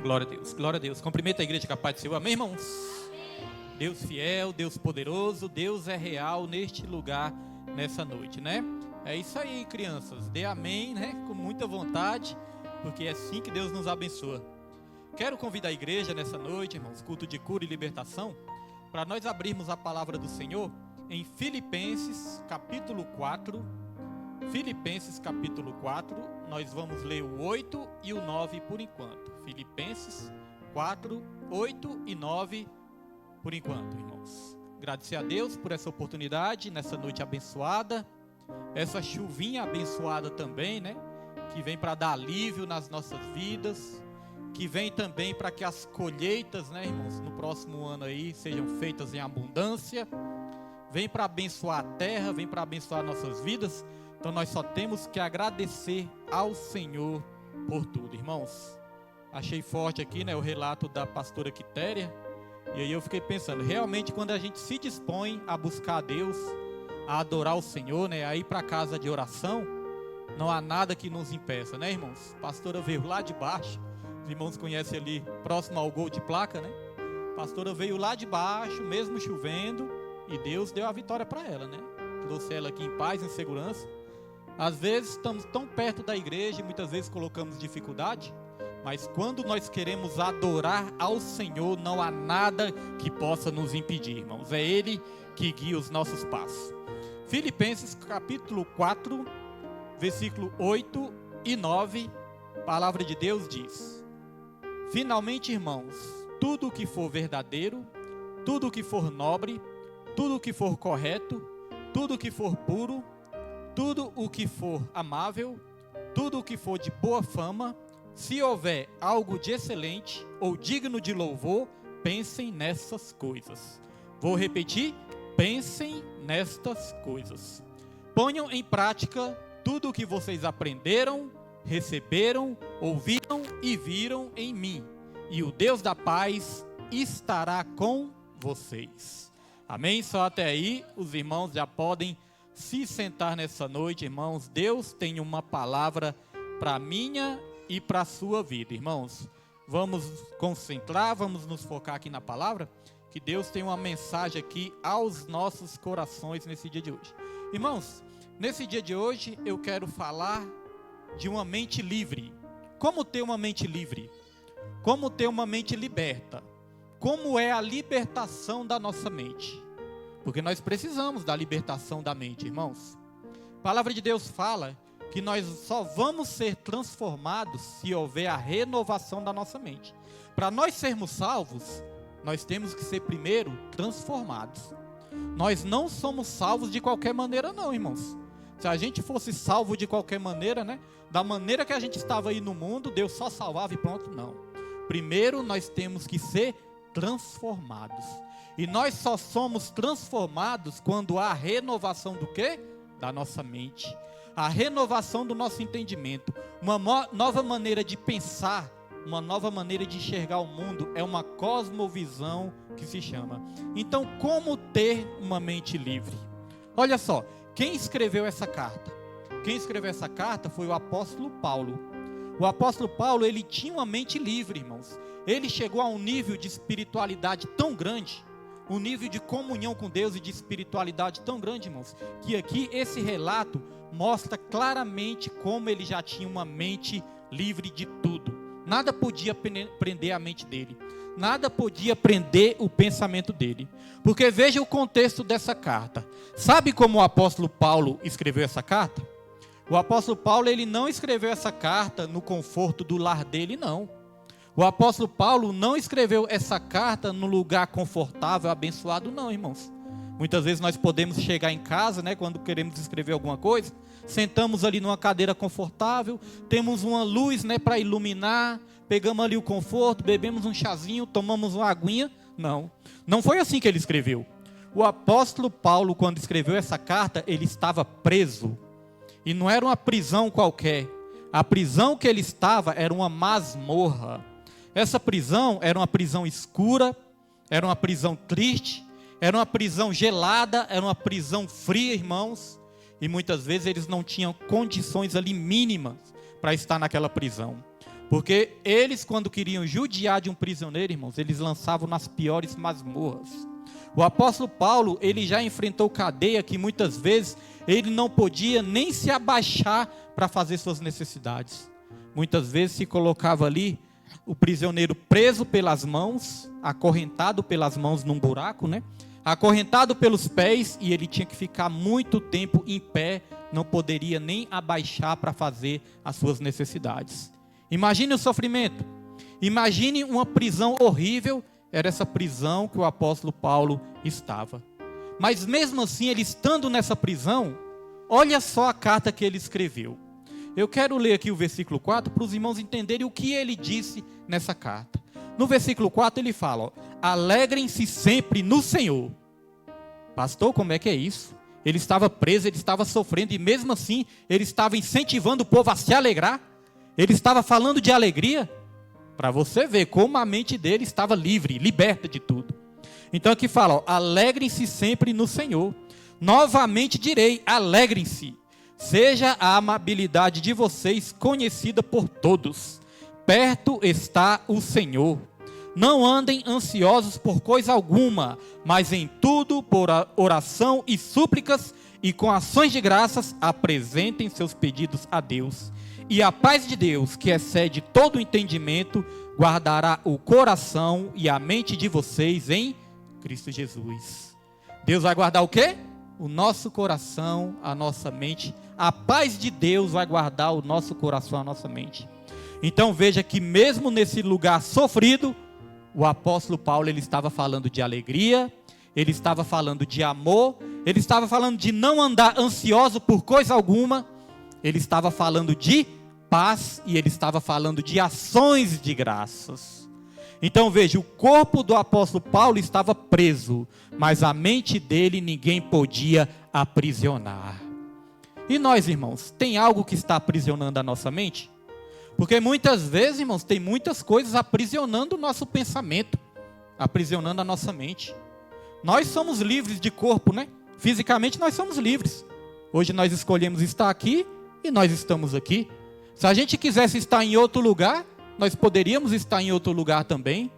Glória a Deus, glória a Deus. Cumprimenta a igreja com a paz do Senhor, amém, irmãos? Deus fiel, Deus poderoso, Deus é real neste lugar, nessa noite, né? É isso aí, crianças, dê amém, né? Com muita vontade, porque é assim que Deus nos abençoa. Quero convidar a igreja nessa noite, irmãos, culto de cura e libertação, para nós abrirmos a palavra do Senhor em Filipenses capítulo 4. Filipenses capítulo 4, nós vamos ler o 8 e o 9 por enquanto. Filipenses 4, 8 e 9 por enquanto, irmãos. Agradecer a Deus por essa oportunidade, nessa noite abençoada, essa chuvinha abençoada também, né? Que vem para dar alívio nas nossas vidas, que vem também para que as colheitas, né, irmãos, no próximo ano aí sejam feitas em abundância, vem para abençoar a terra, vem para abençoar nossas vidas. Então nós só temos que agradecer ao Senhor por tudo, irmãos. Achei forte aqui, né, o relato da pastora Quitéria. E aí eu fiquei pensando, realmente quando a gente se dispõe a buscar a Deus, a adorar o Senhor, né, a ir para a casa de oração, não há nada que nos impeça, né, irmãos? A pastora veio lá de baixo, os irmãos conhecem ali, próximo ao gol de placa, né? A pastora veio lá de baixo, mesmo chovendo, e Deus deu a vitória para ela, né? Trouxe ela aqui em paz, em segurança. Às vezes estamos tão perto da igreja e muitas vezes colocamos dificuldade, mas quando nós queremos adorar ao Senhor, não há nada que possa nos impedir, irmãos. É Ele que guia os nossos passos. Filipenses capítulo 4, versículo 8 e 9, a palavra de Deus diz: finalmente, irmãos, tudo o que for verdadeiro, tudo o que for nobre, tudo o que for correto, tudo o que for puro, tudo o que for amável, tudo o que for de boa fama, se houver algo de excelente ou digno de louvor, pensem nessas coisas. Vou repetir, pensem nestas coisas. Ponham em prática tudo o que vocês aprenderam, receberam, ouviram e viram em mim, e o Deus da paz estará com vocês. Amém? Só até aí, os irmãos já podem se sentar nessa noite, irmãos. Deus tem uma palavra para minha e para a sua vida, irmãos. Vamos concentrar, vamos nos focar aqui na palavra, que Deus tem uma mensagem aqui aos nossos corações nesse dia de hoje. Irmãos, nesse dia de hoje eu quero falar de uma mente livre. Como ter uma mente livre? Como ter uma mente liberta? Como é a libertação da nossa mente? Porque nós precisamos da libertação da mente, irmãos. A palavra de Deus fala que nós só vamos ser transformados se houver a renovação da nossa mente. Para nós sermos salvos, nós temos que ser primeiro transformados. Nós não somos salvos de qualquer maneira não, irmãos. Se a gente fosse salvo de qualquer maneira, né, da maneira que a gente estava aí no mundo, Deus só salvava e pronto, não. Primeiro nós temos que ser transformados. E nós só somos transformados quando há a renovação do quê? Da nossa mente. A renovação do nosso entendimento. Uma nova maneira de pensar, uma nova maneira de enxergar o mundo, é uma cosmovisão que se chama. Então, como ter uma mente livre? Olha só, quem escreveu essa carta? Quem escreveu essa carta foi o apóstolo Paulo. O apóstolo Paulo, ele tinha uma mente livre, irmãos. Ele chegou a um nível de espiritualidade tão grande, um nível de comunhão com Deus e de espiritualidade tão grande, irmãos, que aqui esse relato mostra claramente como ele já tinha uma mente livre de tudo. Nada podia prender a mente dele, nada podia prender o pensamento dele, porque veja o contexto dessa carta. Sabe como o apóstolo Paulo escreveu essa carta? O apóstolo Paulo, ele não escreveu essa carta no conforto do lar dele, não. O apóstolo Paulo não escreveu essa carta no lugar confortável, abençoado, não, irmãos. Muitas vezes nós podemos chegar em casa, né, quando queremos escrever alguma coisa, sentamos ali numa cadeira confortável, temos uma luz, né, para iluminar, pegamos ali o conforto, bebemos um chazinho, tomamos uma aguinha. Não, não foi assim que ele escreveu. O apóstolo Paulo, quando escreveu essa carta, ele estava preso. E não era uma prisão qualquer. A prisão que ele estava era uma masmorra. Essa prisão era uma prisão escura, era uma prisão triste, era uma prisão gelada, era uma prisão fria, irmãos. E muitas vezes eles não tinham condições ali mínimas para estar naquela prisão. Porque eles, quando queriam judiar de um prisioneiro, irmãos, eles lançavam nas piores masmorras. O apóstolo Paulo, ele já enfrentou cadeia que muitas vezes ele não podia nem se abaixar para fazer suas necessidades. Muitas vezes se colocava ali o prisioneiro preso pelas mãos, acorrentado pelas mãos num buraco, né? Acorrentado pelos pés, e ele tinha que ficar muito tempo em pé, não poderia nem abaixar para fazer as suas necessidades. Imagine o sofrimento, imagine uma prisão horrível. Era essa prisão que o apóstolo Paulo estava. Mas mesmo assim, ele estando nessa prisão, olha só a carta que ele escreveu. Eu quero ler aqui o versículo 4 para os irmãos entenderem o que ele disse nessa carta. No versículo 4 ele fala, ó, alegrem-se sempre no Senhor. Pastor, como é que é isso? Ele estava preso, ele estava sofrendo, e mesmo assim, ele estava incentivando o povo a se alegrar. Ele estava falando de alegria. Para você ver como a mente dele estava livre, liberta de tudo. Então aqui fala, ó, alegrem-se sempre no Senhor. Novamente direi, alegrem-se. Seja a amabilidade de vocês conhecida por todos. Perto está o Senhor. Não andem ansiosos por coisa alguma, mas em tudo, por oração e súplicas, e com ações de graças, apresentem seus pedidos a Deus. E a paz de Deus, que excede todo o entendimento, guardará o coração e a mente de vocês em Cristo Jesus. Deus vai guardar o quê? O nosso coração, a nossa mente. A paz de Deus vai guardar o nosso coração, a nossa mente. Então veja que mesmo nesse lugar sofrido, o apóstolo Paulo, ele estava falando de alegria, ele estava falando de amor, ele estava falando de não andar ansioso por coisa alguma, ele estava falando de paz e ele estava falando de ações de graças. Então veja, o corpo do apóstolo Paulo estava preso, mas a mente dele ninguém podia aprisionar. E nós, irmãos, tem algo que está aprisionando a nossa mente? Porque muitas vezes, irmãos, tem muitas coisas aprisionando o nosso pensamento, aprisionando a nossa mente. Nós somos livres de corpo, né? Fisicamente nós somos livres. Hoje nós escolhemos estar aqui e nós estamos aqui. Se a gente quisesse estar em outro lugar, nós poderíamos estar em outro lugar também.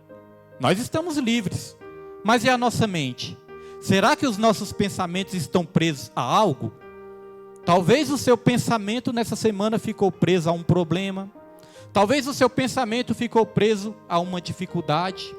Nós estamos livres. Mas e a nossa mente? Será que os nossos pensamentos estão presos a algo? Talvez o seu pensamento nessa semana ficou preso a um problema. Talvez o seu pensamento ficou preso a uma dificuldade.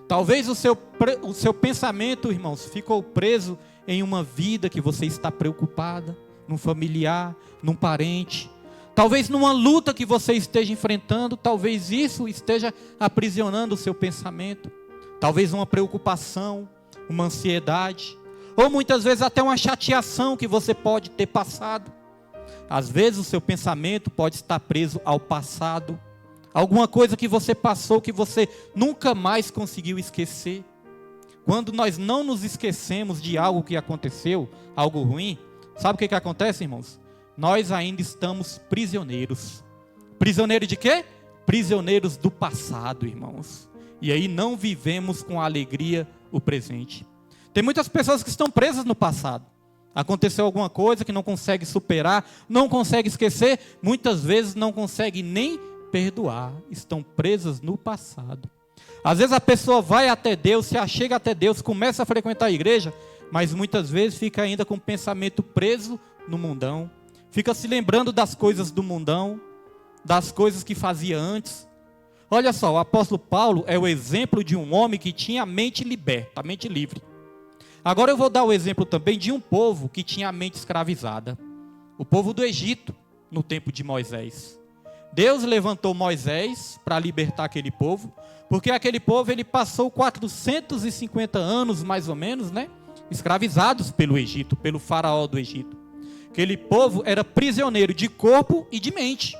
Talvez o seu pensamento, irmãos, ficou preso em uma vida que você está preocupada, num familiar, num parente. Talvez numa luta que você esteja enfrentando, talvez isso esteja aprisionando o seu pensamento. Talvez uma preocupação, uma ansiedade, ou muitas vezes até uma chateação que você pode ter passado. Às vezes o seu pensamento pode estar preso ao passado, alguma coisa que você passou que você nunca mais conseguiu esquecer. Quando nós não nos esquecemos de algo que aconteceu, algo ruim, sabe o que acontece, irmãos? Nós ainda estamos prisioneiros. Prisioneiros de quê? Prisioneiros do passado, irmãos. E aí não vivemos com alegria o presente. Tem muitas pessoas que estão presas no passado. Aconteceu alguma coisa que não consegue superar, não consegue esquecer, muitas vezes não consegue nem perdoar. Estão presas no passado. Às vezes a pessoa vai até Deus, se achega até Deus, começa a frequentar a igreja, mas muitas vezes fica ainda com o pensamento preso no mundão. Fica se lembrando das coisas do mundão, das coisas que fazia antes. Olha só, o apóstolo Paulo é o exemplo de um homem que tinha a mente liberta, a mente livre. Agora eu vou dar o exemplo também de um povo que tinha a mente escravizada. O povo do Egito, no tempo de Moisés. Deus levantou Moisés para libertar aquele povo, porque aquele povo ele passou 450 anos mais ou menos, né, escravizados pelo Egito, pelo faraó do Egito. Aquele povo era prisioneiro de corpo e de mente,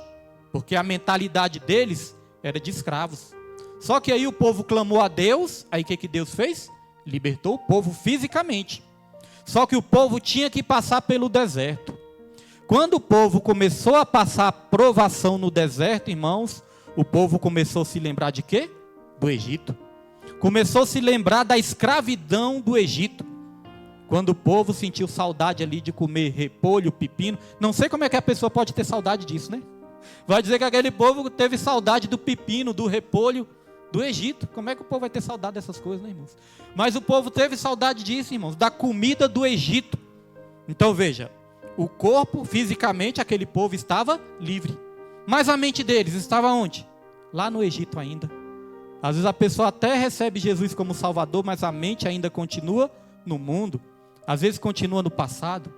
porque a mentalidade deles era de escravos. Só que aí o povo clamou a Deus, aí o que Deus fez? Libertou o povo fisicamente. Só que o povo tinha que passar pelo deserto. Quando o povo começou a passar provação no deserto, irmãos, o povo começou a se lembrar de quê? Do Egito. Começou a se lembrar da escravidão do Egito. Quando o povo sentiu saudade ali de comer repolho, pepino. Não sei como é que a pessoa pode ter saudade disso, né? Vai dizer que aquele povo teve saudade do pepino, do repolho, do Egito. Como é que o povo vai ter saudade dessas coisas, né, irmãos? Mas o povo teve saudade disso, irmãos, da comida do Egito. Então veja, o corpo, fisicamente, aquele povo estava livre. Mas a mente deles estava onde? Lá no Egito ainda. Às vezes a pessoa até recebe Jesus como Salvador, mas a mente ainda continua no mundo. Às vezes continua no passado.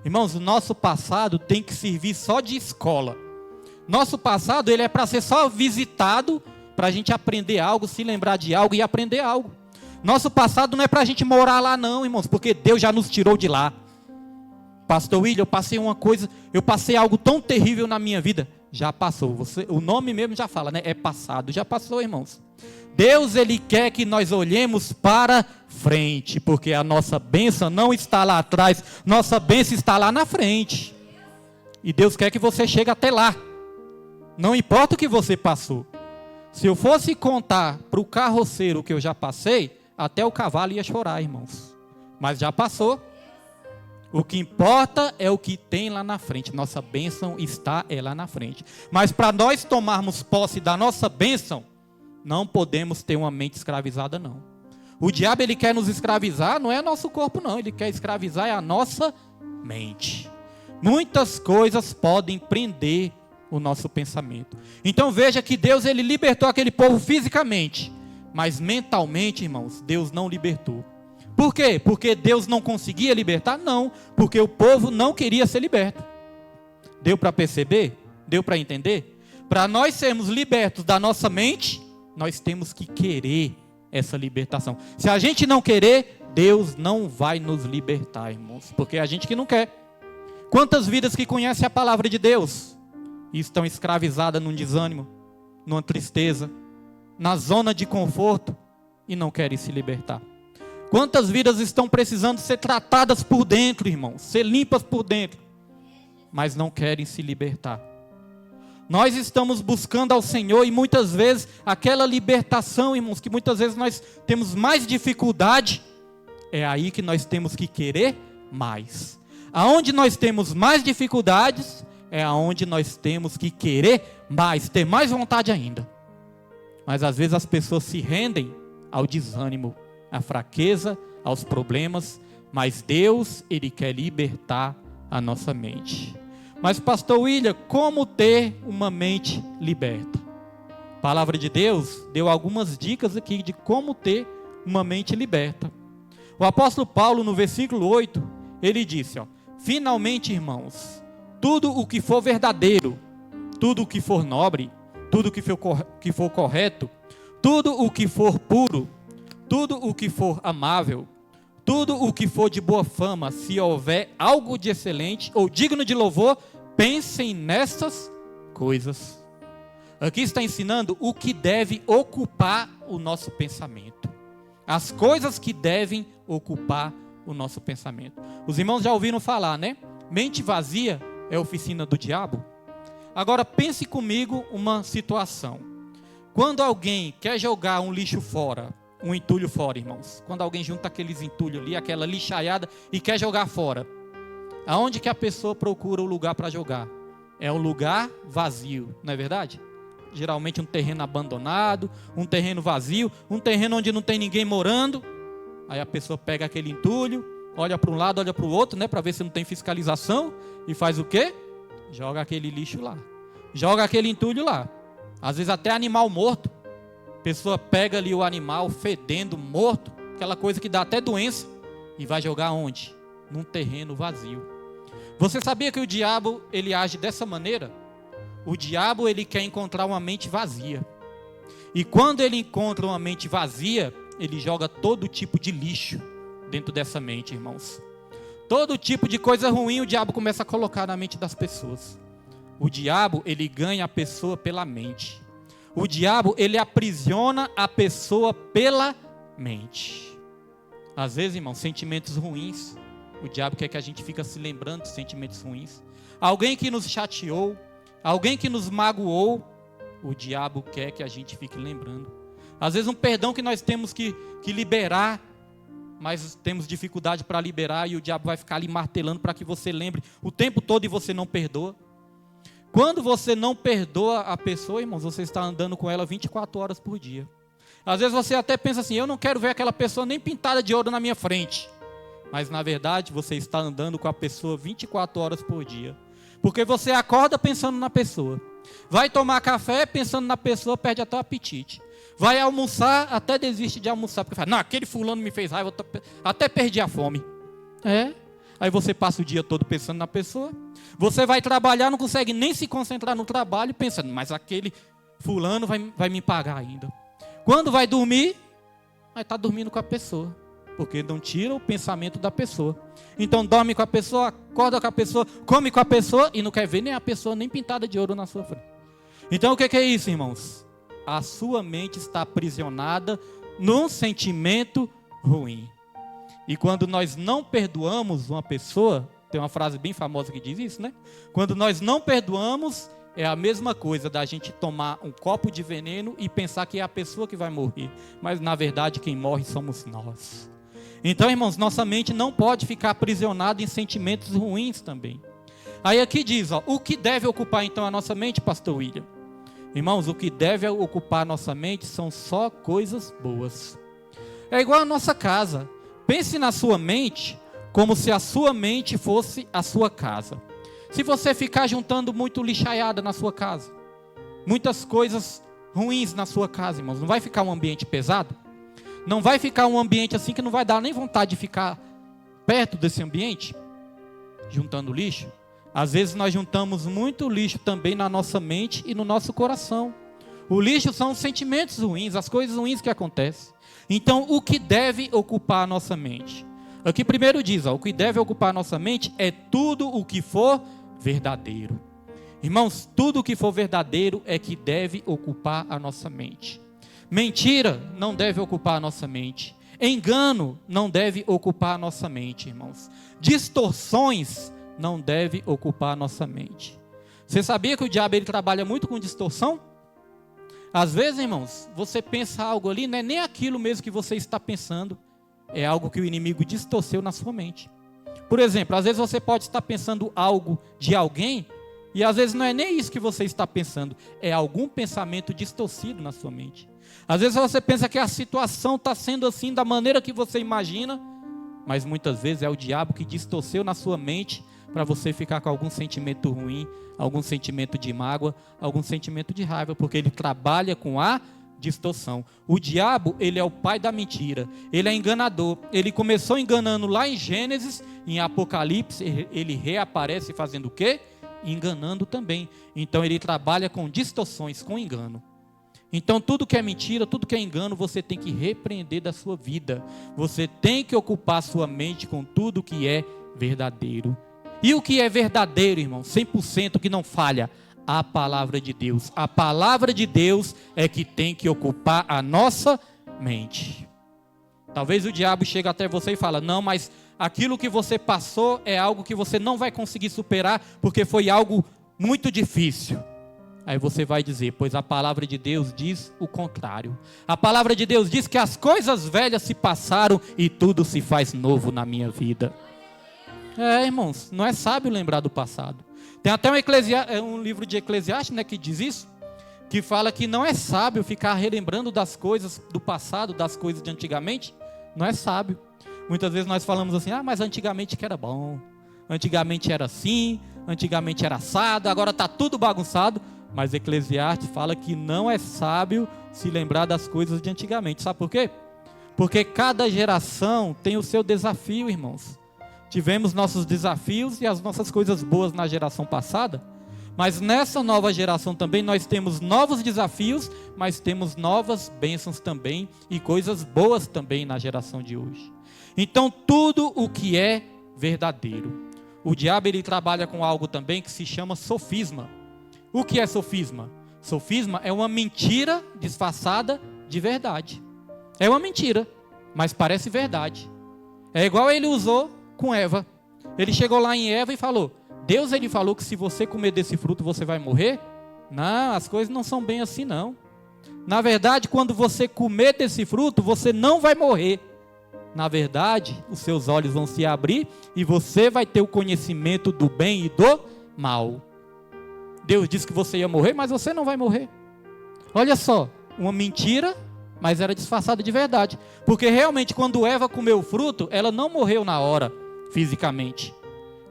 Irmãos, o nosso passado tem que servir só de escola. Nosso passado, ele é para ser só visitado, para a gente aprender algo, se lembrar de algo e aprender algo. Nosso passado não é para a gente morar lá não, irmãos, porque Deus já nos tirou de lá. Pastor William, eu passei algo tão terrível na minha vida. Já passou, o nome mesmo já fala, né? É passado, já passou, irmãos. Deus, ele quer que nós olhemos para frente, porque a nossa bênção não está lá atrás, nossa bênção está lá na frente. E Deus quer que você chegue até lá. Não importa o que você passou. Se eu fosse contar para o carroceiro o que eu já passei, até o cavalo ia chorar, irmãos. Mas já passou. O que importa é o que tem lá na frente. Nossa bênção está lá na frente. Mas para nós tomarmos posse da nossa bênção, não podemos ter uma mente escravizada, não. O diabo, ele quer nos escravizar, não é nosso corpo, não. Ele quer escravizar a nossa mente. Muitas coisas podem prender o nosso pensamento. Então veja que Deus, ele libertou aquele povo fisicamente. Mas mentalmente, irmãos, Deus não libertou. Por quê? Porque Deus não conseguia libertar? Não, porque o povo não queria ser liberto. Deu para perceber? Deu para entender? Para nós sermos libertos da nossa mente, nós temos que querer essa libertação. Se a gente não querer, Deus não vai nos libertar, irmãos, porque é a gente que não quer. Quantas vidas que conhecem a palavra de Deus e estão escravizadas num desânimo, numa tristeza, na zona de conforto e não querem se libertar? Quantas vidas estão precisando ser tratadas por dentro, irmãos, ser limpas por dentro, mas não querem se libertar? Nós estamos buscando ao Senhor e muitas vezes aquela libertação, irmãos, que muitas vezes nós temos mais dificuldade, é aí que nós temos que querer mais. Aonde nós temos mais dificuldades, é aonde nós temos que querer mais, ter mais vontade ainda. Mas às vezes as pessoas se rendem ao desânimo, à fraqueza, aos problemas, mas Deus, ele quer libertar a nossa mente. Mas pastor William, como ter uma mente liberta? A palavra de Deus deu algumas dicas aqui de como ter uma mente liberta. O apóstolo Paulo, no versículo 8, ele disse, finalmente, irmãos, tudo o que for verdadeiro, tudo o que for nobre, tudo o que for correto, tudo o que for puro, tudo o que for amável, tudo o que for de boa fama, se houver algo de excelente ou digno de louvor, pensem nessas coisas. Aqui está ensinando o que deve ocupar o nosso pensamento. As coisas que devem ocupar o nosso pensamento. Os irmãos já ouviram falar, né? Mente vazia é oficina do diabo. Agora pense comigo uma situação. Quando alguém quer jogar um lixo fora, um entulho fora, irmãos. Quando alguém junta aqueles entulhos ali, aquela lixaiada e quer jogar fora. Aonde que a pessoa procura o lugar para jogar? É um lugar vazio, não é verdade? Geralmente um terreno abandonado, um terreno vazio, um terreno onde não tem ninguém morando. Aí a pessoa pega aquele entulho, olha para um lado, olha para o outro, né, para ver se não tem fiscalização, e faz o quê? Joga aquele lixo lá. Joga aquele entulho lá. Às vezes até animal morto. A pessoa pega ali o animal fedendo, morto, aquela coisa que dá até doença, e vai jogar onde? Num terreno vazio. Você sabia que o diabo, ele age dessa maneira? O diabo, ele quer encontrar uma mente vazia. E quando ele encontra uma mente vazia, ele joga todo tipo de lixo dentro dessa mente, irmãos. Todo tipo de coisa ruim o diabo começa a colocar na mente das pessoas. O diabo, ele ganha a pessoa pela mente. O diabo, ele aprisiona a pessoa pela mente. Às vezes, irmão, sentimentos ruins, o diabo quer que a gente fique se lembrando de sentimentos ruins. Alguém que nos chateou, alguém que nos magoou, o diabo quer que a gente fique lembrando. Às vezes um perdão que nós temos que liberar, mas temos dificuldade para liberar, e o diabo vai ficar ali martelando para que você lembre o tempo todo e você não perdoa. Quando você não perdoa a pessoa, irmãos, você está andando com ela 24 horas por dia. Às vezes você até pensa assim, eu não quero ver aquela pessoa nem pintada de ouro na minha frente. Mas na verdade você está andando com a pessoa 24 horas por dia. Porque você acorda pensando na pessoa. Vai tomar café pensando na pessoa, perde até o apetite. Vai almoçar, até desiste de almoçar. Porque fala, não, aquele fulano me fez raiva, até perdi a fome. Aí você passa o dia todo pensando na pessoa. Você vai trabalhar, não consegue nem se concentrar no trabalho, pensando, mas aquele fulano vai me pagar ainda. Quando vai dormir, vai estar dormindo com a pessoa. Porque não tira o pensamento da pessoa. Então dorme com a pessoa, acorda com a pessoa, come com a pessoa e não quer ver nem a pessoa nem pintada de ouro na sua frente. Então o que é isso, irmãos? A sua mente está aprisionada num sentimento ruim. E quando nós não perdoamos uma pessoa, tem uma frase bem famosa que diz isso, né? Quando nós não perdoamos, é a mesma coisa da gente tomar um copo de veneno e pensar que é a pessoa que vai morrer. Mas na verdade quem morre somos nós. Então, irmãos, nossa mente não pode ficar aprisionada em sentimentos ruins também. Aí aqui diz, o que deve ocupar então a nossa mente, pastor William? Irmãos, o que deve ocupar a nossa mente são só coisas boas. É igual a nossa casa. Pense na sua mente como se a sua mente fosse a sua casa. Se você ficar juntando muito lixaiada na sua casa, muitas coisas ruins na sua casa, irmãos, não vai ficar um ambiente pesado? Não vai ficar um ambiente assim que não vai dar nem vontade de ficar perto desse ambiente? Juntando lixo? Às vezes nós juntamos muito lixo também na nossa mente e no nosso coração. O lixo são os sentimentos ruins, as coisas ruins que acontecem. Então, o que deve ocupar a nossa mente? Aqui primeiro diz, o que deve ocupar a nossa mente é tudo o que for verdadeiro. Irmãos, tudo o que for verdadeiro é que deve ocupar a nossa mente. Mentira não deve ocupar a nossa mente. Engano não deve ocupar a nossa mente, irmãos. Distorções não deve ocupar a nossa mente. Você sabia que o diabo ele trabalha muito com distorção? Às vezes, irmãos, você pensa algo ali, não é nem aquilo mesmo que você está pensando, é algo que o inimigo distorceu na sua mente. Por exemplo, às vezes você pode estar pensando algo de alguém, e às vezes não é nem isso que você está pensando, é algum pensamento distorcido na sua mente. Às vezes você pensa que a situação está sendo assim da maneira que você imagina, mas muitas vezes é o diabo que distorceu na sua mente para você ficar com algum sentimento ruim, algum sentimento de mágoa, algum sentimento de raiva, porque ele trabalha com a distorção. O diabo, ele é o pai da mentira, ele é enganador. Ele começou enganando lá em Gênesis, em Apocalipse, ele reaparece fazendo o quê? Enganando também. Então ele trabalha com distorções, com engano. Então tudo que é mentira, tudo que é engano, você tem que repreender da sua vida. Você tem que ocupar a sua mente com tudo que é verdadeiro. E o que é verdadeiro, irmão? 100% que não falha. A palavra de Deus. A palavra de Deus é que tem que ocupar a nossa mente. Talvez o diabo chegue até você e fala, não, mas aquilo que você passou é algo que você não vai conseguir superar, porque foi algo muito difícil. Aí você vai dizer, pois a palavra de Deus diz o contrário. A palavra de Deus diz que as coisas velhas se passaram e tudo se faz novo na minha vida. Irmãos, não é sábio lembrar do passado. Tem até um livro de Eclesiastes, né, que diz isso, que fala que não é sábio ficar relembrando das coisas do passado, das coisas de antigamente. Não é sábio. Muitas vezes nós falamos assim, mas antigamente que era bom, antigamente era assim, antigamente era assado, agora está tudo bagunçado. Mas Eclesiastes fala que não é sábio se lembrar das coisas de antigamente. Sabe por quê? Porque cada geração tem o seu desafio, irmãos. Tivemos nossos desafios e as nossas coisas boas na geração passada, mas nessa nova geração também nós temos novos desafios, mas temos novas bênçãos também e coisas boas também na geração de hoje. Então tudo o que é verdadeiro. O diabo ele trabalha com algo também que se chama sofisma. O que é sofisma? Sofisma é uma mentira disfarçada de verdade. É uma mentira, mas parece verdade. É igual ele usou com Eva. Ele chegou lá em Eva e falou, Deus ele falou que se você comer desse fruto você vai morrer? Não, as coisas não são bem assim não. Na verdade, quando você comer desse fruto, você não vai morrer. Na verdade, os seus olhos vão se abrir e você vai ter o conhecimento do bem e do mal. Deus disse que você ia morrer, mas você não vai morrer. Olha só, uma mentira, mas era disfarçada de verdade. Porque realmente quando Eva comeu o fruto, ela não morreu na hora, fisicamente.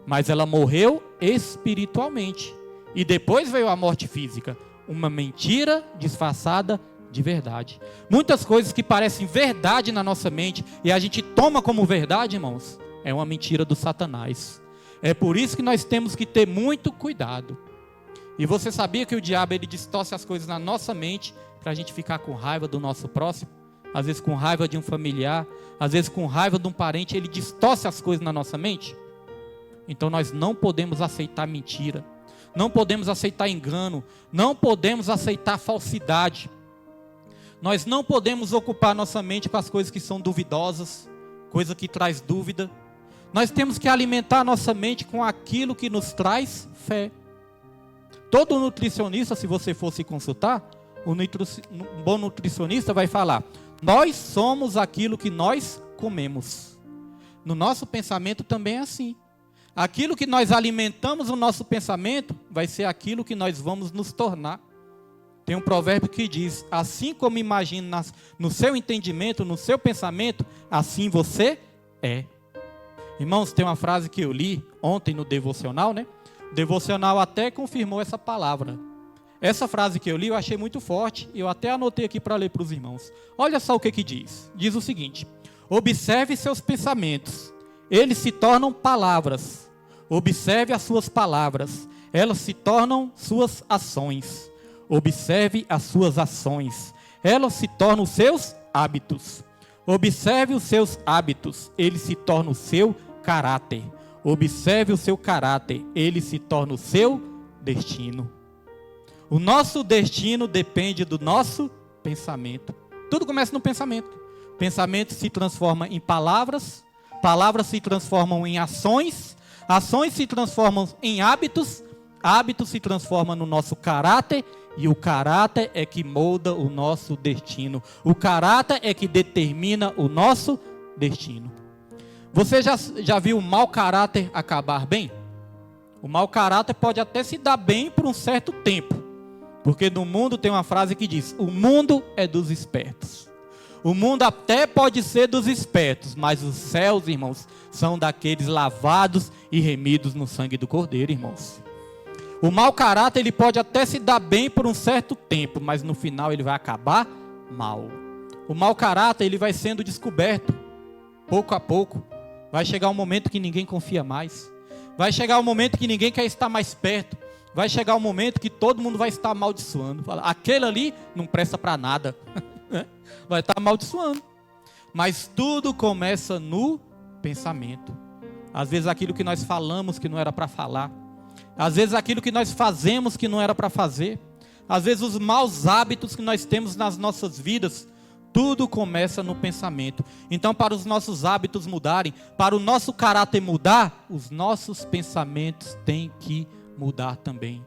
Mas ela morreu espiritualmente. E depois veio a morte física. Uma mentira disfarçada de verdade. Muitas coisas que parecem verdade na nossa mente e a gente toma como verdade, irmãos, é uma mentira do Satanás. É por isso que nós temos que ter muito cuidado. E você sabia que o diabo ele distorce as coisas na nossa mente para a gente ficar com raiva do nosso próximo? Às vezes com raiva de um familiar, às vezes com raiva de um parente, ele distorce as coisas na nossa mente. Então nós não podemos aceitar mentira, não podemos aceitar engano, não podemos aceitar falsidade. Nós não podemos ocupar nossa mente com as coisas que são duvidosas, coisa que traz dúvida. Nós temos que alimentar nossa mente com aquilo que nos traz fé. Todo nutricionista, se você for se consultar, um bom nutricionista vai falar: nós somos aquilo que nós comemos. No nosso pensamento também é assim. Aquilo que nós alimentamos no nosso pensamento vai ser aquilo que nós vamos nos tornar. Tem um provérbio que diz: assim como imagina no seu entendimento, no seu pensamento, assim você é. Irmãos, tem uma frase que eu li ontem no devocional, né? O devocional até confirmou essa palavra. Essa frase que eu li eu achei muito forte e eu até anotei aqui para ler para os irmãos. Olha só o que diz. Diz o seguinte: observe seus pensamentos, eles se tornam palavras. Observe as suas palavras, elas se tornam suas ações. Observe as suas ações, elas se tornam os seus hábitos. Observe os seus hábitos, eles se tornam o seu caráter. Observe o seu caráter, ele se torna o seu destino. O nosso destino depende do nosso pensamento. Tudo começa no pensamento. Pensamento se transforma em palavras, palavras se transformam em ações, ações se transformam em hábitos, hábitos se transformam no nosso caráter, e o caráter é que molda o nosso destino. O caráter é que determina o nosso destino. Você já viu o mau caráter acabar bem? O mau caráter pode até se dar bem por um certo tempo. Porque no mundo tem uma frase que diz: o mundo é dos espertos. O mundo até pode ser dos espertos, mas os céus, irmãos, são daqueles lavados e remidos no sangue do Cordeiro, irmãos. O mau caráter ele pode até se dar bem por um certo tempo, mas no final ele vai acabar mal. O mau caráter ele vai sendo descoberto, pouco a pouco. Vai chegar um momento que ninguém confia mais. Vai chegar um momento que ninguém quer estar mais perto. Vai chegar um momento que todo mundo vai estar amaldiçoando. Fala, aquele ali não presta para nada. Vai estar amaldiçoando. Mas tudo começa no pensamento. Às vezes aquilo que nós falamos que não era para falar. Às vezes aquilo que nós fazemos que não era para fazer. Às vezes os maus hábitos que nós temos nas nossas vidas. Tudo começa no pensamento. Então, para os nossos hábitos mudarem, para o nosso caráter mudar, os nossos pensamentos têm que mudar também.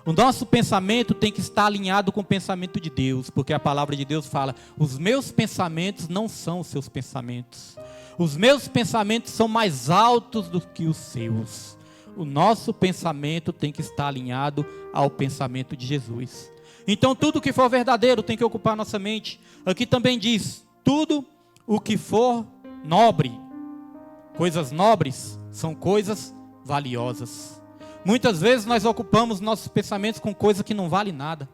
O nosso pensamento tem que estar alinhado com o pensamento de Deus, porque a palavra de Deus fala: os meus pensamentos não são os seus pensamentos. Os meus pensamentos são mais altos do que os seus. O nosso pensamento tem que estar alinhado ao pensamento de Jesus. Então tudo que for verdadeiro tem que ocupar nossa mente. Aqui também diz: tudo o que for nobre. Coisas nobres são coisas valiosas. Muitas vezes nós ocupamos nossos pensamentos com coisa que não vale nada.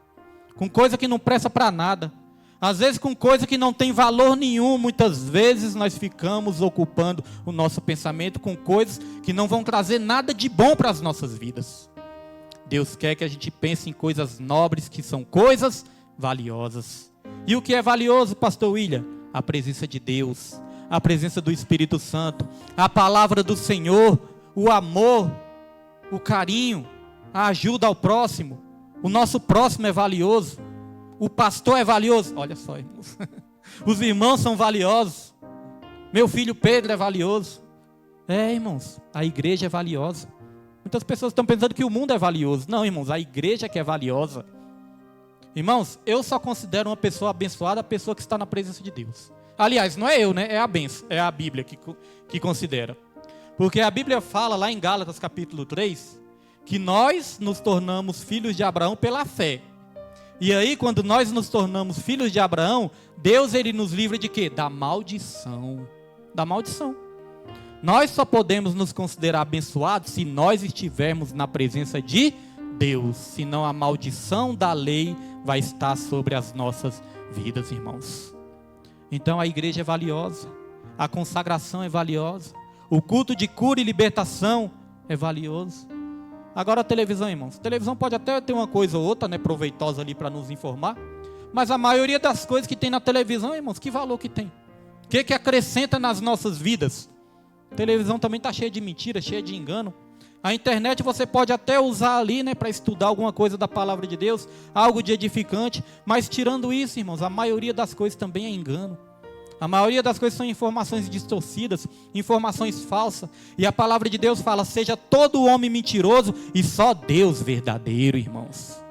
Com coisa que não presta para nada. Às vezes com coisa que não tem valor nenhum. Muitas vezes nós ficamos ocupando o nosso pensamento com coisas que não vão trazer nada de bom para as nossas vidas. Deus quer que a gente pense em coisas nobres, que são coisas valiosas. E o que é valioso, pastor William? A presença de Deus, a presença do Espírito Santo, a palavra do Senhor, o amor, o carinho, a ajuda ao próximo. O nosso próximo é valioso. O pastor é valioso. Olha só, irmãos. Os irmãos são valiosos. Meu filho Pedro é valioso. É, irmãos, a igreja é valiosa. Muitas pessoas estão pensando que o mundo é valioso. Não, irmãos, a igreja que é valiosa. Irmãos, eu só considero uma pessoa abençoada a pessoa que está na presença de Deus. Aliás, não é eu, né? É a benção, é a Bíblia que considera. Porque a Bíblia fala lá em Gálatas capítulo 3, que nós nos tornamos filhos de Abraão pela fé. E aí, quando nós nos tornamos filhos de Abraão, Deus ele nos livra de quê? Da maldição. Da maldição. Nós só podemos nos considerar abençoados se nós estivermos na presença de Deus. Senão a maldição da lei vai estar sobre as nossas vidas, irmãos. Então a igreja é valiosa. A consagração é valiosa. O culto de cura e libertação é valioso. Agora a televisão, irmãos. A televisão pode até ter uma coisa ou outra, né, proveitosa ali para nos informar. Mas a maioria das coisas que tem na televisão, irmãos, que valor que tem? O que acrescenta nas nossas vidas? A televisão também está cheia de mentira, cheia de engano. A internet você pode até usar ali, né, para estudar alguma coisa da palavra de Deus, algo de edificante. Mas tirando isso, irmãos, a maioria das coisas também é engano. A maioria das coisas são informações distorcidas, informações falsas. E a palavra de Deus fala, seja todo homem mentiroso e só Deus verdadeiro, irmãos.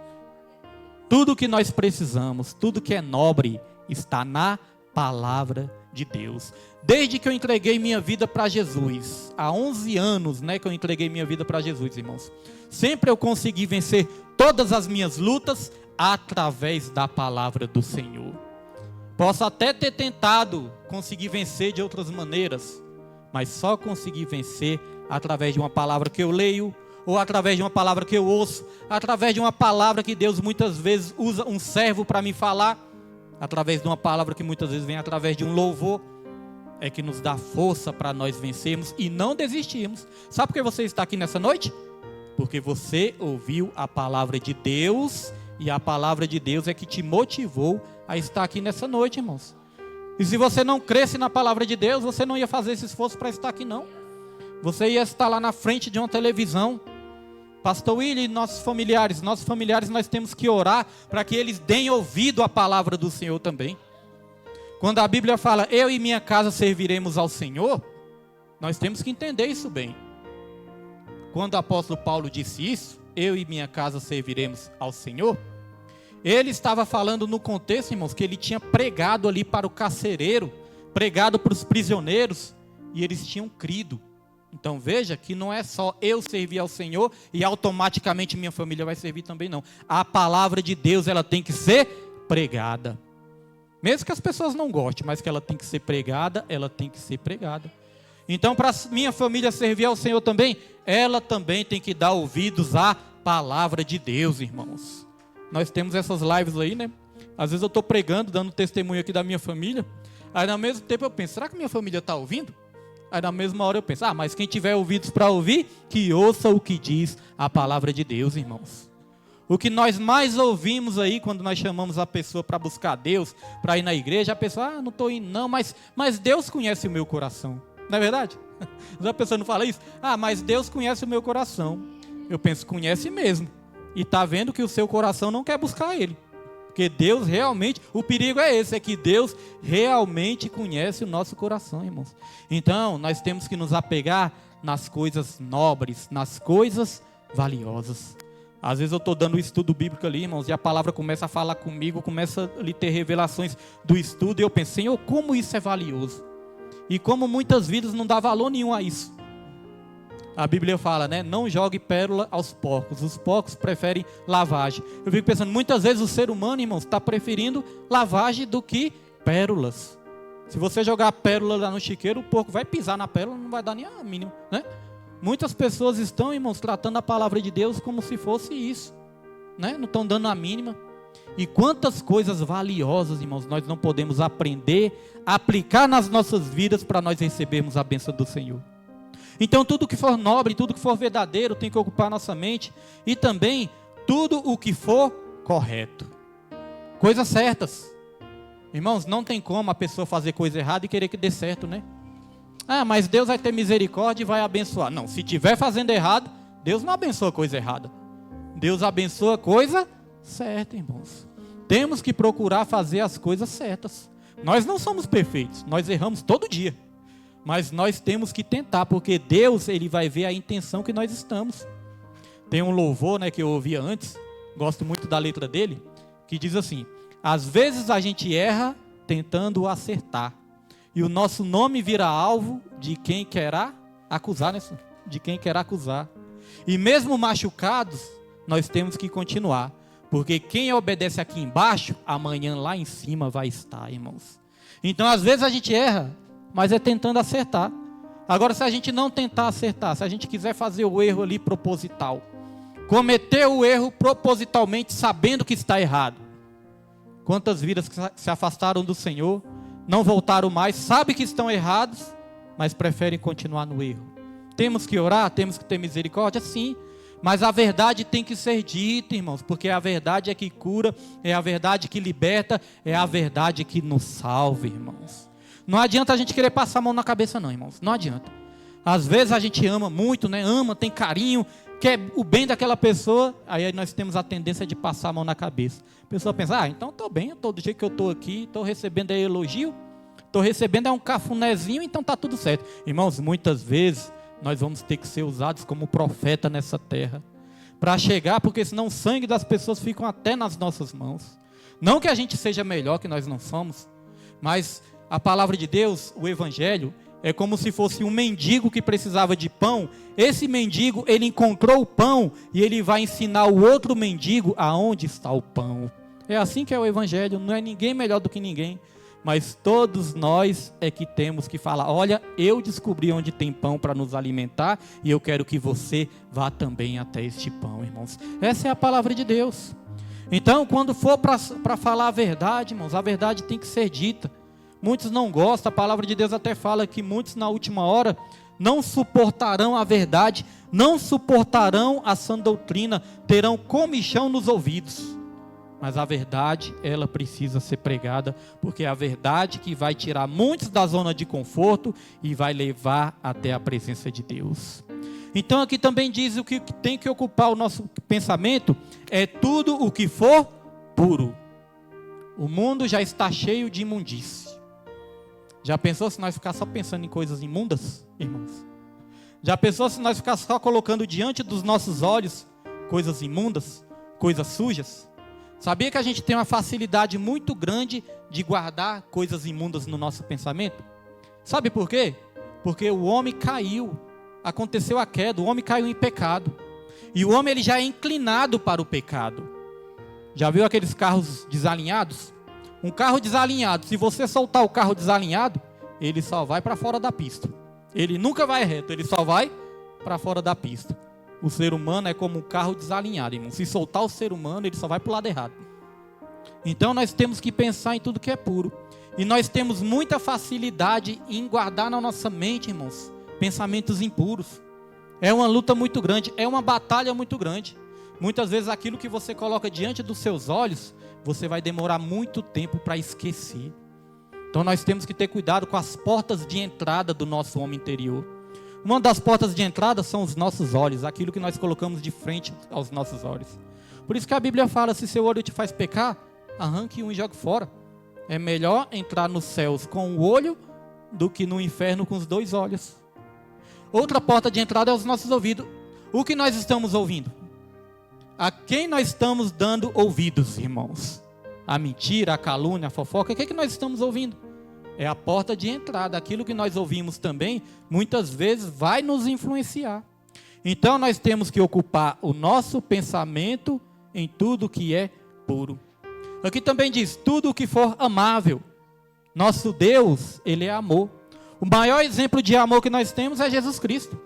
Tudo que nós precisamos, tudo que é nobre, está na palavra de Deus. Desde que eu entreguei minha vida para Jesus, há 11 anos, né, que eu entreguei minha vida para Jesus, irmãos. Sempre eu consegui vencer todas as minhas lutas através da palavra do Senhor. Posso até ter tentado conseguir vencer de outras maneiras, mas só consegui vencer através de uma palavra que eu leio, ou através de uma palavra que eu ouço, através de uma palavra que Deus muitas vezes usa um servo para me falar, através de uma palavra que muitas vezes vem através de um louvor, é que nos dá força para nós vencermos e não desistirmos. Sabe por que você está aqui nessa noite? Porque você ouviu a palavra de Deus, e a palavra de Deus é que te motivou a estar aqui nessa noite, irmãos. E se você não cresce na palavra de Deus, você não ia fazer esse esforço para estar aqui, não. Você ia estar lá na frente de uma televisão. Pastor William e nossos familiares, nós temos que orar para que eles deem ouvido à palavra do Senhor também. Quando a Bíblia fala, eu e minha casa serviremos ao Senhor, nós temos que entender isso bem. Quando o apóstolo Paulo disse isso, eu e minha casa serviremos ao Senhor, ele estava falando no contexto, irmãos, que ele tinha pregado ali para o carcereiro, pregado para os prisioneiros, e eles tinham crido. Então veja que não é só eu servir ao Senhor e automaticamente minha família vai servir também, não. A palavra de Deus, ela tem que ser pregada. Mesmo que as pessoas não gostem, mas que ela tem que ser pregada, ela tem que ser pregada. Então, para minha família servir ao Senhor também, ela também tem que dar ouvidos à palavra de Deus, irmãos. Nós temos essas lives aí, né? Às vezes eu estou pregando, dando testemunho aqui da minha família. Aí, ao mesmo tempo, eu penso, será que minha família está ouvindo? Aí, na mesma hora, eu penso, mas quem tiver ouvidos para ouvir, que ouça o que diz a palavra de Deus, irmãos. O que nós mais ouvimos aí, quando nós chamamos a pessoa para buscar Deus, para ir na igreja, a pessoa, não estou indo não, mas Deus conhece o meu coração. Não é verdade? A pessoa não fala isso? Mas Deus conhece o meu coração. Eu penso, conhece mesmo. E está vendo que o seu coração não quer buscar Ele. Porque Deus realmente, o perigo é esse, é que Deus realmente conhece o nosso coração, irmãos. Então, nós temos que nos apegar nas coisas nobres, nas coisas valiosas. Às vezes eu estou dando o estudo bíblico ali, irmãos, e a palavra começa a falar comigo, começa a lhe ter revelações do estudo, e eu penso, Senhor, como isso é valioso. E como muitas vidas não dá valor nenhum a isso. A Bíblia fala, né? Não jogue pérola aos porcos. Os porcos preferem lavagem. Eu fico pensando, muitas vezes o ser humano, irmãos, está preferindo lavagem do que pérolas. Se você jogar a pérola lá no chiqueiro, o porco vai pisar na pérola, não vai dar nem a mínima, né? Muitas pessoas estão, irmãos, tratando a palavra de Deus como se fosse isso, né? Não estão dando a mínima. E quantas coisas valiosas, irmãos, nós não podemos aprender, aplicar nas nossas vidas para nós recebermos a bênção do Senhor. Então tudo que for nobre, tudo que for verdadeiro tem que ocupar a nossa mente. E também tudo o que for correto. Coisas certas. Irmãos, não tem como a pessoa fazer coisa errada e querer que dê certo, né? Mas Deus vai ter misericórdia e vai abençoar. Não, se estiver fazendo errado, Deus não abençoa coisa errada. Deus abençoa coisa certa, irmãos. Temos que procurar fazer as coisas certas. Nós não somos perfeitos, nós erramos todo dia. Mas nós temos que tentar, porque Deus, Ele vai ver a intenção que nós estamos. Tem um louvor, né, que eu ouvia antes, gosto muito da letra dele, que diz assim, às vezes a gente erra tentando acertar, e o nosso nome vira alvo de quem quer acusar, né? De quem quer acusar. E mesmo machucados, nós temos que continuar. Porque quem obedece aqui embaixo, amanhã lá em cima vai estar, irmãos. Então, às vezes a gente erra, mas é tentando acertar. Agora, se a gente não tentar acertar, se a gente quiser fazer o erro ali proposital, cometer o erro propositalmente, sabendo que está errado. Quantas vidas que se afastaram do Senhor, não voltaram mais, sabem que estão errados, mas preferem continuar no erro. Temos que orar, temos que ter misericórdia, sim. Mas a verdade tem que ser dita, irmãos, porque a verdade é que cura, é a verdade que liberta, é a verdade que nos salva, irmãos. Não adianta a gente querer passar a mão na cabeça não, irmãos, não adianta. Às vezes a gente ama muito, né? Ama, tem carinho, quer o bem daquela pessoa, aí nós temos a tendência de passar a mão na cabeça. A pessoa pensa, então estou bem, eu tô do jeito que eu estou aqui, estou recebendo elogio, estou recebendo um cafunézinho, então está tudo certo. Irmãos, muitas vezes nós vamos ter que ser usados como profeta nessa terra, para chegar, porque senão o sangue das pessoas fica até nas nossas mãos. Não que a gente seja melhor, que nós não somos, mas a palavra de Deus, o Evangelho, é como se fosse um mendigo que precisava de pão. Esse mendigo, ele encontrou o pão, e ele vai ensinar o outro mendigo aonde está o pão. É assim que é o Evangelho, não é ninguém melhor do que ninguém. Mas todos nós é que temos que falar, olha, eu descobri onde tem pão para nos alimentar, e eu quero que você vá também até este pão, irmãos. Essa é a palavra de Deus. Então, quando for para falar a verdade, irmãos, a verdade tem que ser dita. Muitos não gostam, a palavra de Deus até fala que muitos na última hora não suportarão a verdade, não suportarão a sã doutrina, terão comichão nos ouvidos. Mas a verdade, ela precisa ser pregada, porque é a verdade que vai tirar muitos da zona de conforto e vai levar até a presença de Deus. Então aqui também diz o que tem que ocupar o nosso pensamento, é tudo o que for puro. O mundo já está cheio de imundície. Já pensou se nós ficar só pensando em coisas imundas, irmãos? Já pensou se nós ficar só colocando diante dos nossos olhos coisas imundas, coisas sujas? Sabia que a gente tem uma facilidade muito grande de guardar coisas imundas no nosso pensamento? Sabe por quê? Porque o homem caiu, aconteceu a queda, o homem caiu em pecado. E o homem ele já é inclinado para o pecado. Já viu aqueles carros desalinhados? Um carro desalinhado, se você soltar o carro desalinhado, ele só vai para fora da pista. Ele nunca vai reto, ele só vai para fora da pista. O ser humano é como um carro desalinhado, irmão. Se soltar o ser humano, ele só vai para o lado errado. Então nós temos que pensar em tudo que é puro. E nós temos muita facilidade em guardar na nossa mente, irmãos, pensamentos impuros. É uma luta muito grande, é uma batalha muito grande. Muitas vezes aquilo que você coloca diante dos seus olhos, você vai demorar muito tempo para esquecer. Então nós temos que ter cuidado com as portas de entrada do nosso homem interior. Uma das portas de entrada são os nossos olhos, aquilo que nós colocamos de frente aos nossos olhos. Por isso que a Bíblia fala, se seu olho te faz pecar, arranque um e jogue fora. É melhor entrar nos céus com o olho do que no inferno com os dois olhos. Outra porta de entrada é os nossos ouvidos. O que nós estamos ouvindo? A quem nós estamos dando ouvidos, irmãos? A mentira, a calúnia, a fofoca, o que é que nós estamos ouvindo? É a porta de entrada. Aquilo que nós ouvimos também, muitas vezes vai nos influenciar. Então nós temos que ocupar o nosso pensamento em tudo que é puro. Aqui também diz, tudo o que for amável. Nosso Deus, Ele é amor. O maior exemplo de amor que nós temos é Jesus Cristo.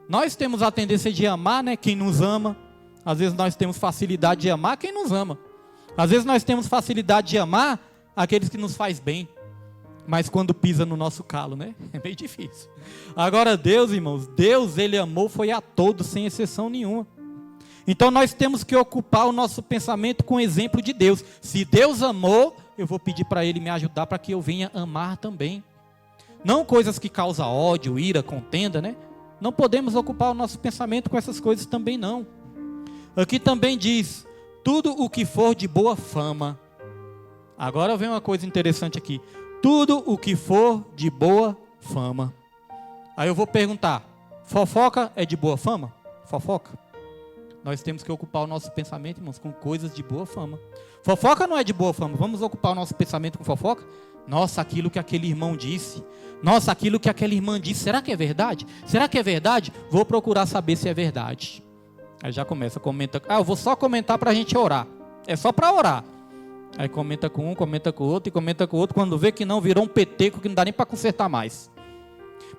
Nós temos a tendência de amar, né, quem nos ama. Às vezes nós temos facilidade de amar quem nos ama. Às vezes nós temos facilidade de amar aqueles que nos faz bem. Mas quando pisa no nosso calo, né? É bem difícil. Agora Deus, irmãos, Deus, Ele amou, foi a todos, sem exceção nenhuma. Então nós temos que ocupar o nosso pensamento com o exemplo de Deus. Se Deus amou, eu vou pedir para Ele me ajudar para que eu venha amar também. Não coisas que causam ódio, ira, contenda, né? Não podemos ocupar o nosso pensamento com essas coisas também não. Aqui também diz, tudo o que for de boa fama. Agora vem uma coisa interessante aqui. Tudo o que for de boa fama. Aí eu vou perguntar, fofoca é de boa fama? Fofoca? Nós temos que ocupar o nosso pensamento, irmãos, com coisas de boa fama. Fofoca não é de boa fama. Vamos ocupar o nosso pensamento com fofoca? Nossa, aquilo que aquele irmão disse. Nossa, aquilo que aquela irmã disse, será que é verdade? Será que é verdade? Vou procurar saber se é verdade. Aí já começa, comenta. Eu vou só comentar para a gente orar. É só para orar. Aí comenta com um, comenta com o outro e comenta com o outro. Quando vê que não, virou um peteco que não dá nem para consertar mais.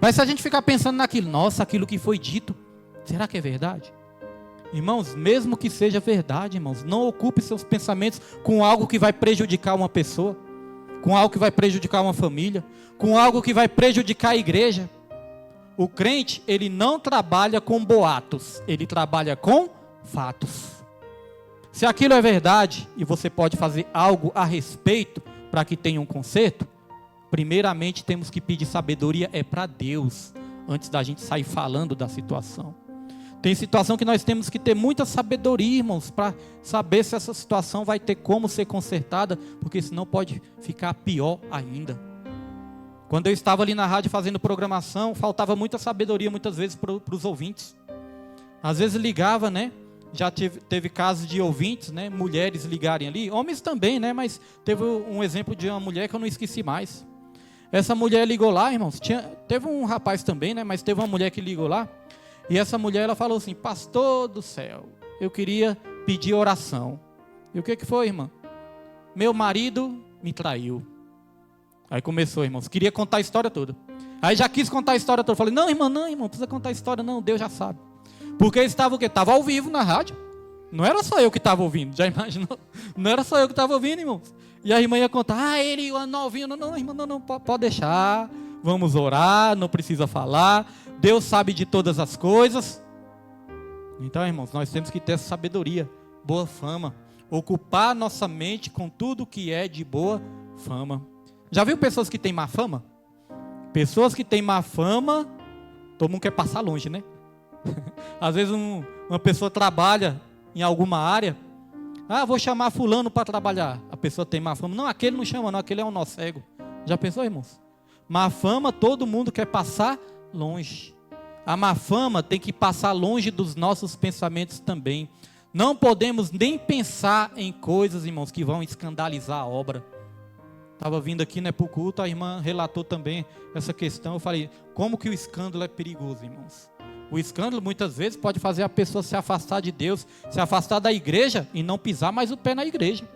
Mas se a gente ficar pensando naquilo, nossa, aquilo que foi dito, será que é verdade? Irmãos, mesmo que seja verdade, irmãos, não ocupe seus pensamentos com algo que vai prejudicar uma pessoa, com algo que vai prejudicar uma família, com algo que vai prejudicar a igreja. O crente, ele não trabalha com boatos, ele trabalha com fatos. Se aquilo é verdade e você pode fazer algo a respeito para que tenha um conserto, primeiramente temos que pedir sabedoria para Deus, antes da gente sair falando da situação. Tem situação que nós temos que ter muita sabedoria, irmãos, para saber se essa situação vai ter como ser consertada, porque senão pode ficar pior ainda. Quando eu estava ali na rádio fazendo programação, faltava muita sabedoria muitas vezes para os ouvintes. Às vezes ligava, né? Já teve casos de ouvintes, né? Mulheres ligarem ali, homens também, né? Mas teve um exemplo de uma mulher que eu não esqueci mais. Essa mulher ligou lá, irmãos, teve um rapaz também, né? Mas teve uma mulher que ligou lá. E essa mulher, ela falou assim, pastor do céu, eu queria pedir oração. E o que foi, irmã? Meu marido me traiu. Aí começou, irmãos, queria contar a história toda. Aí já quis contar a história toda. Falei, não, irmão, não precisa contar a história, não, Deus já sabe. Porque estava o quê? Estava ao vivo na rádio. Não era só eu que estava ouvindo, já imaginou? Não era só eu que estava ouvindo, irmãos. E a irmã ia contar, ele, o novinho, não, irmã, não, pode deixar. Vamos orar, não precisa falar. Deus sabe de todas as coisas. Então, irmãos, nós temos que ter essa sabedoria, boa fama. Ocupar nossa mente com tudo que é de boa fama. Já viu pessoas que têm má fama? Pessoas que têm má fama, todo mundo quer passar longe, né? Às vezes uma pessoa trabalha em alguma área. Vou chamar fulano para trabalhar. A pessoa tem má fama. Não, aquele não chama não, aquele é um nó cego. Já pensou, irmãos? Má fama, todo mundo quer passar longe. A má fama tem que passar longe dos nossos pensamentos também. Não podemos nem pensar em coisas, irmãos, que vão escandalizar a obra. Estava vindo aqui, né, para o culto, a irmã relatou também essa questão. Eu falei, como que o escândalo é perigoso, irmãos? O escândalo muitas vezes pode fazer a pessoa se afastar de Deus, se afastar da igreja e não pisar mais o pé na igreja.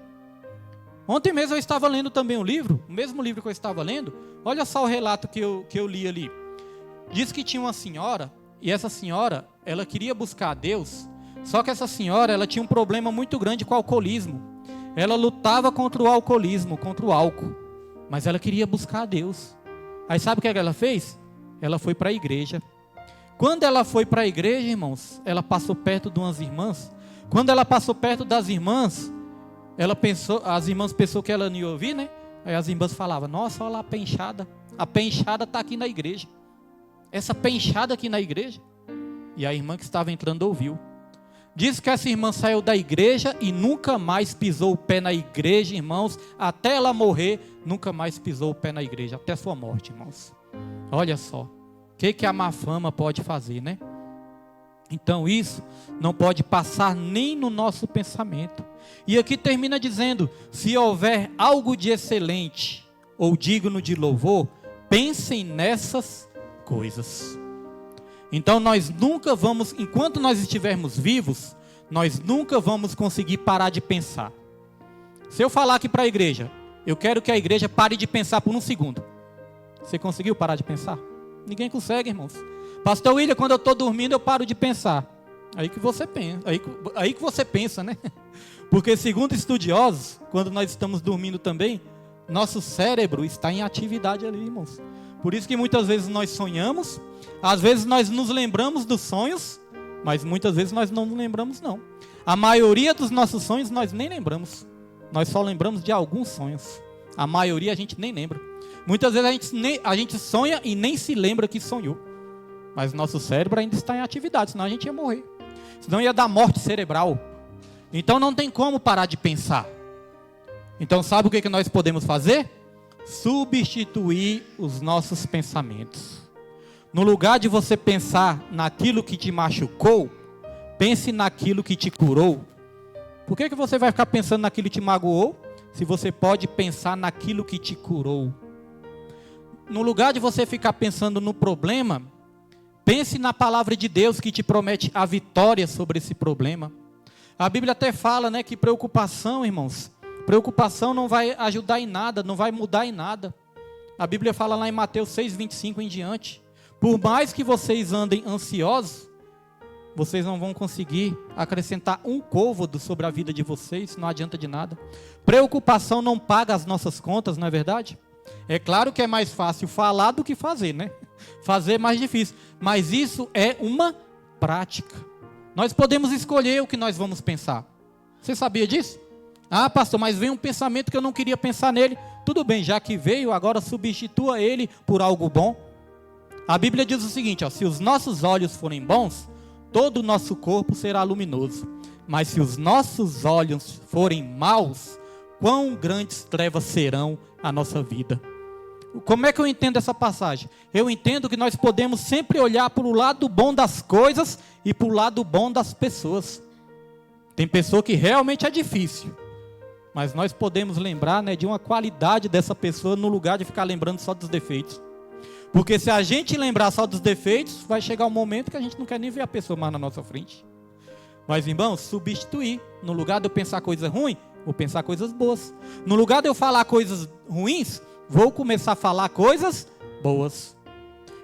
Ontem mesmo eu estava lendo também um livro, o mesmo livro que eu estava lendo. Olha só o relato que eu li ali. Diz que tinha uma senhora, e essa senhora, ela queria buscar a Deus, só que essa senhora, ela tinha um problema muito grande com o alcoolismo. Ela lutava contra o alcoolismo, contra o álcool, mas ela queria buscar a Deus. Aí sabe o que ela fez? Ela foi para a igreja. Quando ela foi para a igreja, irmãos, ela passou perto de umas irmãs. Quando ela passou perto das irmãs, as irmãs pensaram que ela não ia ouvir, né? Aí as irmãs falavam, nossa, olha lá a pé inchada está aqui na igreja. Essa pé inchada aqui na igreja. E a irmã que estava entrando ouviu. Diz que essa irmã saiu da igreja e nunca mais pisou o pé na igreja, irmãos. Até ela morrer, nunca mais pisou o pé na igreja. Até sua morte, irmãos. Olha só. O que a má fama pode fazer, né? Então isso não pode passar nem no nosso pensamento. E aqui termina dizendo, se houver algo de excelente ou digno de louvor, pensem nessas coisas. Então nós nunca vamos, enquanto nós estivermos vivos, nós nunca vamos conseguir parar de pensar. Se eu falar aqui para a igreja, eu quero que a igreja pare de pensar por um segundo. Você conseguiu parar de pensar? Ninguém consegue, irmãos. Pastor William, quando eu estou dormindo, eu paro de pensar. Aí que você pensa, aí que você pensa, né? Porque segundo estudiosos, quando nós estamos dormindo também, nosso cérebro está em atividade ali, irmãos. Por isso que muitas vezes nós sonhamos, às vezes nós nos lembramos dos sonhos, mas muitas vezes nós não nos lembramos não. A maioria dos nossos sonhos nós nem lembramos. Nós só lembramos de alguns sonhos. A maioria a gente nem lembra. Muitas vezes a gente sonha e nem se lembra que sonhou. Mas nosso cérebro ainda está em atividade, senão a gente ia morrer. Senão ia dar morte cerebral. Então não tem como parar de pensar. Então sabe o que nós podemos fazer? Substituir os nossos pensamentos. No lugar de você pensar naquilo que te machucou, pense naquilo que te curou. Por que você vai ficar pensando naquilo que te magoou, se você pode pensar naquilo que te curou? no lugar de você ficar pensando no problema, pense na palavra de Deus que te promete a vitória sobre esse problema. A Bíblia até fala, né, que preocupação, irmãos, preocupação não vai ajudar em nada, não vai mudar em nada. A Bíblia fala lá em Mateus 6:25 em diante: por mais que vocês andem ansiosos, vocês não vão conseguir acrescentar um côvado sobre a vida de vocês, não adianta de nada. Preocupação não paga as nossas contas, não é verdade? É claro que é mais fácil falar do que fazer, né? Fazer é mais difícil, mas isso é uma prática. Nós podemos escolher o que nós vamos pensar. Você sabia disso? Ah, pastor, mas veio um pensamento que eu não queria pensar nele. Tudo bem, já que veio, agora substitua ele por algo bom. A Bíblia diz o seguinte, ó: se os nossos olhos forem bons, todo o nosso corpo será luminoso. Mas se os nossos olhos forem maus, quão grandes trevas serão a nossa vida. Como é que eu entendo essa passagem? Eu entendo que nós podemos sempre olhar para o lado bom das coisas e para o lado bom das pessoas. Tem pessoa que realmente é difícil, mas nós podemos lembrar, né, de uma qualidade dessa pessoa no lugar de ficar lembrando só dos defeitos. Porque se a gente lembrar só dos defeitos, vai chegar um momento que a gente não quer nem ver a pessoa mais na nossa frente. Mas, irmãos, substituir. No lugar de eu pensar coisa ruim, vou pensar coisas boas. No lugar de eu falar coisas ruins, vou começar a falar coisas boas.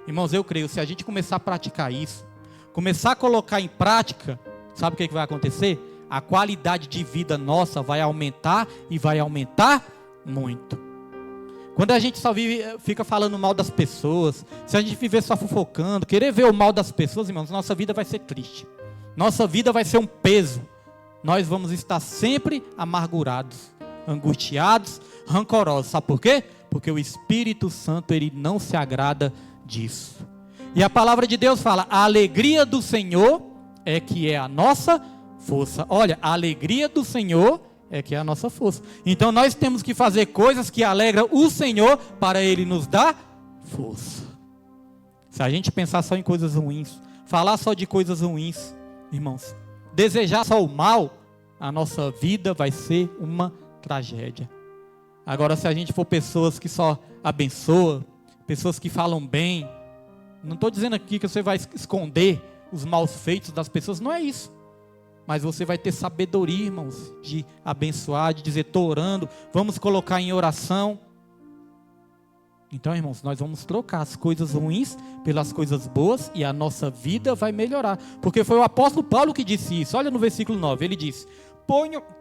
Irmãos, eu creio, se a gente começar a praticar isso, começar a colocar em prática, sabe o que vai acontecer? A qualidade de vida nossa vai aumentar e vai aumentar muito. Quando a gente só fica falando mal das pessoas, se a gente viver só fofocando, querer ver o mal das pessoas, irmãos, nossa vida vai ser triste. Nossa vida vai ser um peso. Nós vamos estar sempre amargurados, angustiados, rancorosos. Sabe por quê? Porque o Espírito Santo, ele não se agrada disso. E a palavra de Deus fala: a alegria do Senhor é que é a nossa força. Olha, a alegria do Senhor é que é a nossa força. Então nós temos que fazer coisas que alegram o Senhor para Ele nos dar força. Se a gente pensar só em coisas ruins, falar só de coisas ruins, irmãos, desejar só o mal, a nossa vida vai ser uma tragédia. Agora, se a gente for pessoas que só abençoam, pessoas que falam bem, não estou dizendo aqui que você vai esconder os maus feitos das pessoas, não é isso. Mas você vai ter sabedoria, irmãos, de abençoar, de dizer: estou orando, vamos colocar em oração. Então, irmãos, nós vamos trocar as coisas ruins pelas coisas boas e a nossa vida vai melhorar. Porque foi o apóstolo Paulo que disse isso. Olha no versículo 9, ele disse: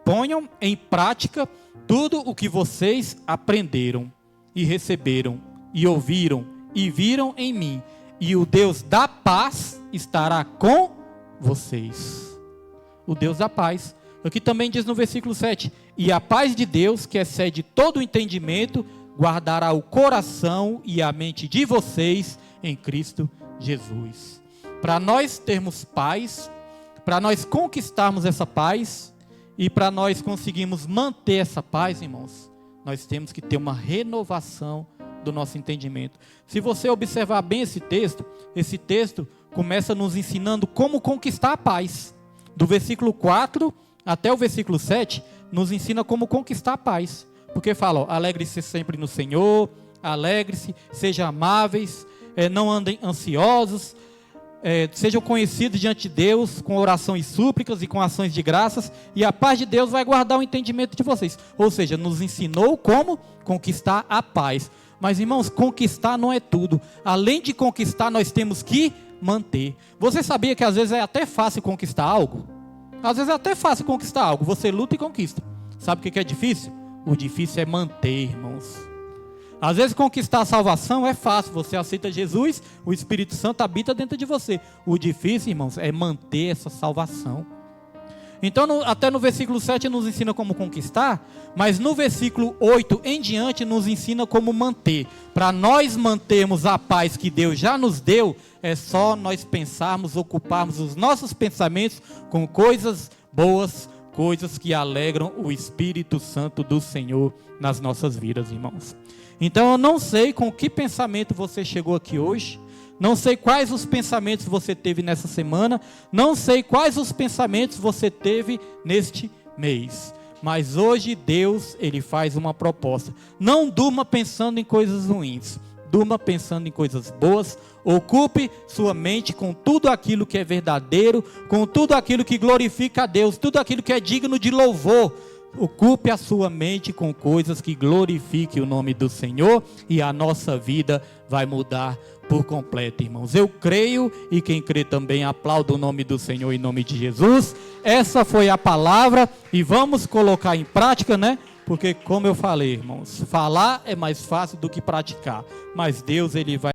ponham em prática tudo o que vocês aprenderam e receberam e ouviram e viram em mim, e o Deus da paz estará com vocês. O Deus da paz. Aqui também diz no versículo 7: e a paz de Deus, que excede todo o entendimento, guardará o coração e a mente de vocês em Cristo Jesus. Para nós termos paz, para nós conquistarmos essa paz e para nós conseguirmos manter essa paz, irmãos, nós temos que ter uma renovação do nosso entendimento. Se você observar bem esse texto começa nos ensinando como conquistar a paz. Do versículo 4 até o versículo 7, nos ensina como conquistar a paz. Porque fala, ó: alegre-se sempre no Senhor, alegre-se, sejam amáveis, não andem ansiosos, sejam conhecidos diante de Deus com oração e súplicas e com ações de graças, e a paz de Deus vai guardar o entendimento de vocês. Ou seja, nos ensinou como conquistar a paz. Mas, irmãos, conquistar não é tudo. Além de conquistar, nós temos que manter. Você sabia que às vezes é até fácil conquistar algo? Às vezes é até fácil conquistar algo. Você luta e conquista. Sabe o que é difícil? O difícil é manter, irmãos. Às vezes conquistar a salvação é fácil. Você aceita Jesus, o Espírito Santo habita dentro de você. O difícil, irmãos, é manter essa salvação. Então, até no versículo 7 nos ensina como conquistar, mas no versículo 8 em diante nos ensina como manter. Para nós mantermos a paz que Deus já nos deu, é só nós pensarmos, ocuparmos os nossos pensamentos com coisas boas, coisas que alegram o Espírito Santo do Senhor nas nossas vidas, irmãos. Então, eu não sei com que pensamento você chegou aqui hoje, não sei quais os pensamentos você teve nessa semana, não sei quais os pensamentos você teve neste mês, mas hoje Deus, Ele faz uma proposta: não durma pensando em coisas ruins, durma pensando em coisas boas. Ocupe sua mente com tudo aquilo que é verdadeiro, com tudo aquilo que glorifica a Deus, tudo aquilo que é digno de louvor. Ocupe a sua mente com coisas que glorifiquem o nome do Senhor, e a nossa vida vai mudar por completo, irmãos. Eu creio, e quem crê também aplauda o nome do Senhor em nome de Jesus. Essa foi a palavra, e vamos colocar em prática, né? Porque, como eu falei, irmãos, falar é mais fácil do que praticar, mas Deus, Ele vai